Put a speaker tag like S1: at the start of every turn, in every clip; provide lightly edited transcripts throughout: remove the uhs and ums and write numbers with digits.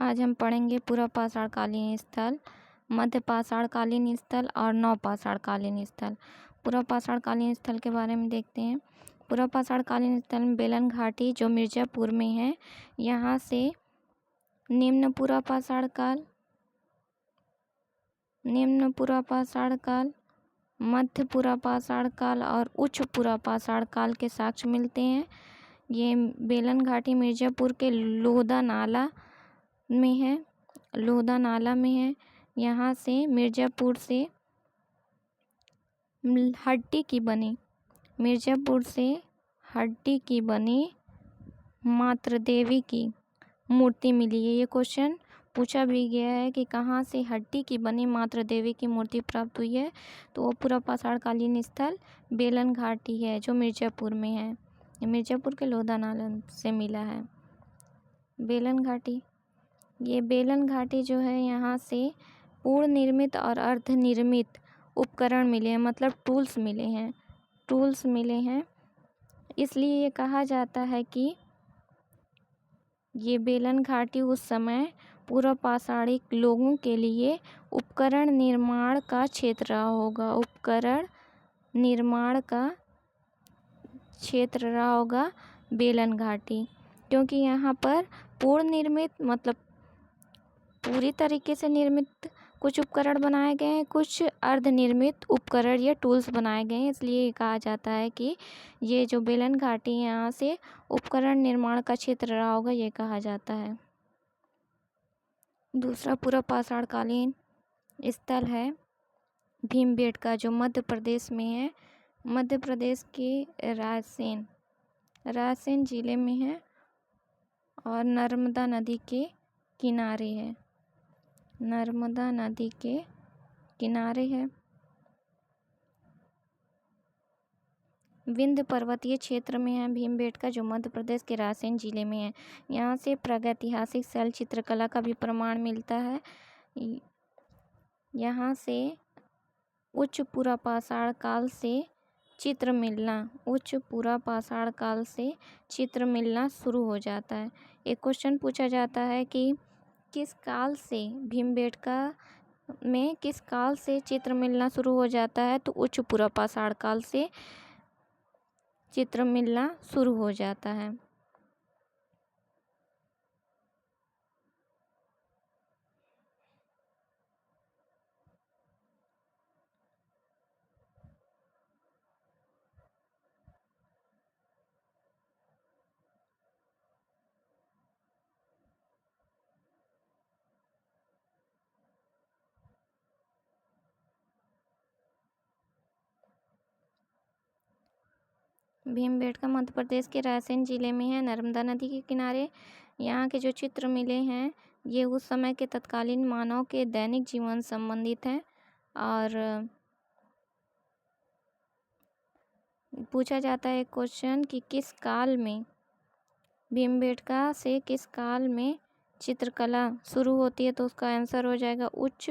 S1: आज हम पढ़ेंगे पूर्वपाषाणकालीन स्थल, मध्यपाषाणकालीन स्थल और नवपाषाणकालीन स्थल। पूर्वपाषाणकालीन स्थल के बारे में देखते हैं। पूर्वपाषाणकालीन स्थल में बेलन घाटी जो मिर्ज़ापुर में है, यहाँ से निम्न पूर्वपाषाण काल, मध्य पूर्वपाषाण काल और उच्च पूर्वपाषाण काल के साक्ष्य मिलते हैं। ये बेलन घाटी मिर्ज़ापुर के लोहदा नाला में है। यहाँ से मिर्ज़ापुर से हड्डी की बनी मातृ देवी की मूर्ति मिली है। ये क्वेश्चन पूछा भी गया है कि कहाँ से हड्डी की बनी मातृ देवी की मूर्ति प्राप्त हुई है, तो वो पूर्वपाषाणकालीन स्थल बेलन घाटी है जो मिर्ज़ापुर में है। मिर्ज़ापुर के लोहदा नाला से मिला है। बेलन घाटी जो है, यहाँ से पूर्ण निर्मित और अर्ध निर्मित उपकरण मिले हैं, मतलब टूल्स मिले हैं। इसलिए ये कहा जाता है कि ये बेलन घाटी उस समय पूर्वपाषाणिक लोगों के लिए उपकरण निर्माण का क्षेत्र रहा होगा बेलन घाटी, क्योंकि यहाँ पर पूर्ण निर्मित मतलब पूरी तरीके से निर्मित कुछ उपकरण बनाए गए हैं, कुछ अर्धनिर्मित उपकरण या टूल्स बनाए गए हैं। इसलिए कहा जाता है कि ये जो बेलन घाटी यहाँ से उपकरण निर्माण का क्षेत्र रहा होगा, ये कहा जाता है। दूसरा पूर्वपाषाणकालीन स्थल है भीमबेटका जो मध्य प्रदेश में है। मध्य प्रदेश के रायसेन जिले में है और नर्मदा नदी के किनारे है। विंध्य पर्वतीय क्षेत्र में है भीमबेटका जो मध्य प्रदेश के रायसेन जिले में है। यहाँ से प्रागैतिहासिक शैल चित्रकला का भी प्रमाण मिलता है। यहाँ से उच्च पूर्वपाषाण काल से चित्र मिलना शुरू हो जाता है। एक क्वेश्चन पूछा जाता है कि किस काल से भीमबेटका में किस काल से चित्र मिलना शुरू हो जाता है, तो उच्च पूर्वपाषाण काल से चित्र मिलना शुरू हो जाता है। भीमबेटका मध्य प्रदेश के रायसेन जिले में है, नर्मदा नदी के किनारे। यहाँ के जो चित्र मिले हैं, ये उस समय के तत्कालीन मानव के दैनिक जीवन संबंधित हैं। और पूछा जाता है क्वेश्चन कि किस काल में भीमबेटका से किस काल में चित्रकला शुरू होती है, तो उसका आंसर हो जाएगा उच्च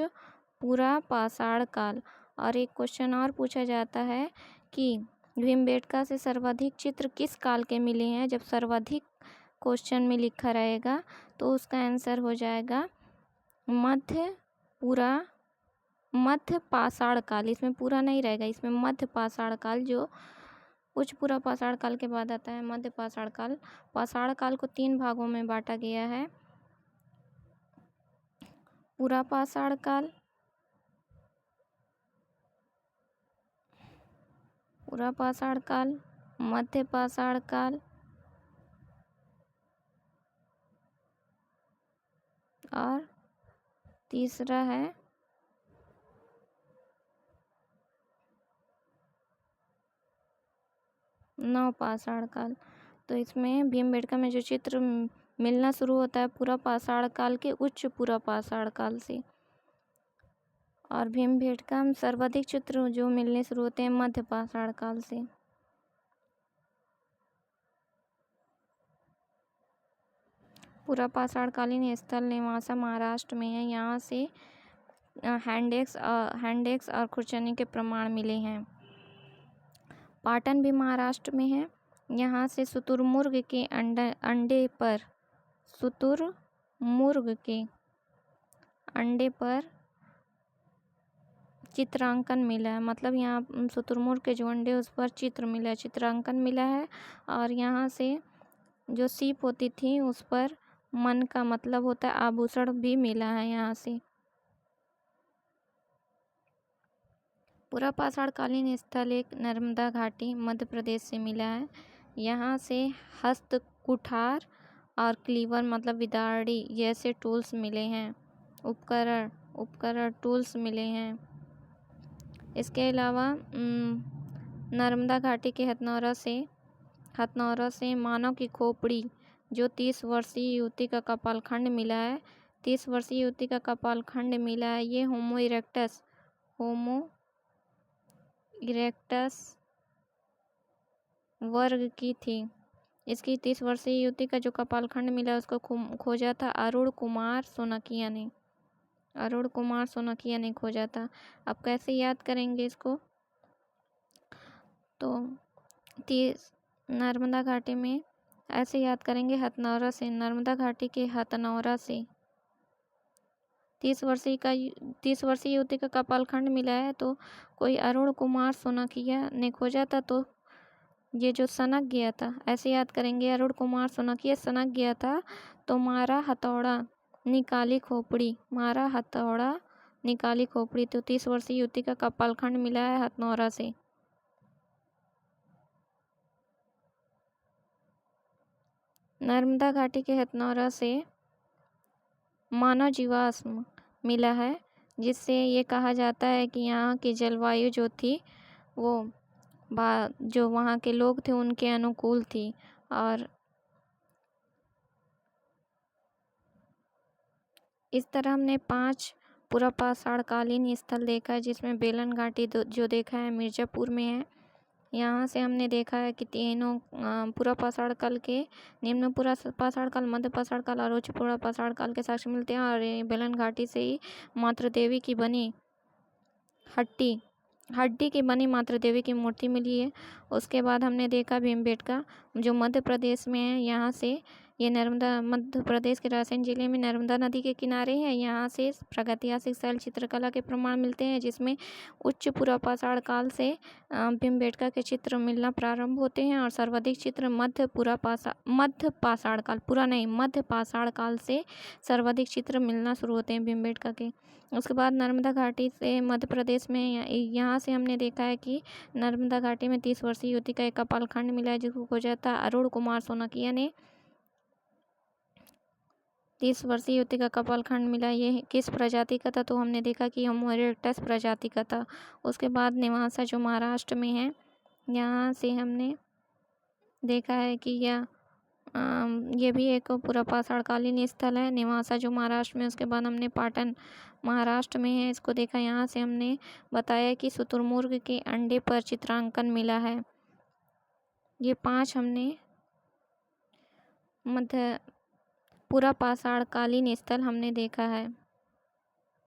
S1: पूर्वपाषाण काल। और एक क्वेश्चन और पूछा जाता है कि भीमबेटका से सर्वाधिक चित्र किस काल के मिले हैं। जब सर्वाधिक क्वेश्चन में लिखा रहेगा तो उसका आंसर हो जाएगा मध्य पाषाण काल। इसमें पूरा नहीं रहेगा, इसमें मध्य पाषाण काल जो उच्च पूर्वपाषाण काल के बाद आता है मध्य पाषाण काल। पाषाण काल को 3 भागों में बांटा गया है: पूर्वपाषाण काल, मध्य पाषाण काल और तीसरा है नवपाषाण काल। तो इसमें भीमबेटका में जो चित्र मिलना शुरू होता है पूर्वपाषाण काल के उच्च पूर्वपाषाण काल से, और भीमबेटका में सर्वाधिक चित्र जो मिलने शुरू होते हैं मध्य पाषाण काल से। पूर्वपाषाणकालीन स्थल नेवासा महाराष्ट्र में है। यहाँ से हैंडेक्स और खुरचने के प्रमाण मिले हैं। पाटन भी महाराष्ट्र में है। यहाँ से शुतुरमुर्ग के अंडे पर शुतुरमुर्ग के अंडे पर चित्रांकन मिला है। मतलब यहाँ शुतुरमुर्ग के जो अंडे उस पर चित्र मिला है, चित्रांकन मिला है। और यहाँ से जो सीप होती थी उस पर मन का मतलब होता है आभूषण भी मिला है यहाँ से। पुरापाषाणकालीन स्थल एक नर्मदा घाटी मध्य प्रदेश से मिला है। यहाँ से हस्त कुठार और क्लीवर मतलब विदाड़ी जैसे टूल्स मिले हैं, उपकरण टूल्स मिले हैं। इसके अलावा नर्मदा घाटी के हथनौरा से मानव की खोपड़ी जो 30 वर्षीय युवती का कपालखंड मिला है। 30 वर्षीय युवती का कपालखंड मिला है। ये होमो इरेक्टस वर्ग की थी। इसकी 30 वर्षीय युवती का जो कपालखंड मिला उसको खोजा था अरुण कुमार सोनकिया ने खोजा था। अब कैसे याद करेंगे इसको? तो नर्मदा घाटी में ऐसे याद करेंगे नर्मदा घाटी के हथनौरा से 30 वर्षीय युवती का कपालखंड मिला है। तो कोई अरुण कुमार सोनकिया ने खोजा था। तो ये जो सनक गया था ऐसे याद करेंगे, अरुण कुमार सोनकिया सनक गया था तो मारा हथौड़ा निकाली खोपड़ी। तो 30 वर्षीय युवती का कपालखंड मिला है हथनौरा से। नर्मदा घाटी के हथनौरा से मानव जीवाश्म मिला है, जिससे ये कहा जाता है कि यहाँ की जलवायु जो थी वो जो वहाँ के लोग थे उनके अनुकूल थी। और इस तरह हमने 5 पुरापाषाणकालीन स्थल देखा है, जिसमें बेलन घाटी जो देखा है मिर्ज़ापुर में है। यहाँ से हमने देखा है कि तीनों पुरापाषाण काल के निम्न पुरापाषाण काल, मध्य पाषाण काल और उच्च पुरापाषाण काल के साक्ष्य मिलते हैं। और बेलन घाटी से ही मातृ देवी की बनी हड्डी की बनी मातृ देवी की मूर्ति मिली है। उसके बाद हमने देखा भीमबेटका जो मध्य प्रदेश में है। यहाँ से ये मध्य प्रदेश के रायसेन जिले में नर्मदा नदी के किनारे है। यहाँ से प्रागैतिहासिक शैल चित्रकला के प्रमाण मिलते हैं, जिसमें उच्च पुरापाषाण काल से भीमबेटका के चित्र मिलना प्रारंभ होते हैं और सर्वाधिक चित्र मध्य पाषाण काल से सर्वाधिक चित्र मिलना शुरू होते हैं भीमबेटका के। उसके बाद नर्मदा घाटी से मध्य प्रदेश में यहाँ से हमने देखा है कि नर्मदा घाटी में 30 वर्षीय युवती का एक कपालखंड मिला है, जिसको खोजा था अरुण कुमार सोनकिया ने। 30 वर्षीय युवती का कपालखंड मिला। ये किस प्रजाति का था? तो हमने देखा कि होमो इरेक्टस प्रजाति का था। उसके बाद नेवासा जो महाराष्ट्र में है, यहाँ से हमने देखा है कि ये भी एक पुरापाषाणकालीन स्थल है, नेवासा जो महाराष्ट्र में। उसके बाद हमने पाटन महाराष्ट्र में है, इसको देखा। यहाँ से हमने बताया कि शुतुरमुर्ग के अंडे पर चित्रांकन मिला है। ये 5 हमने पुरापाषाणकालीन स्थल हमने देखा है।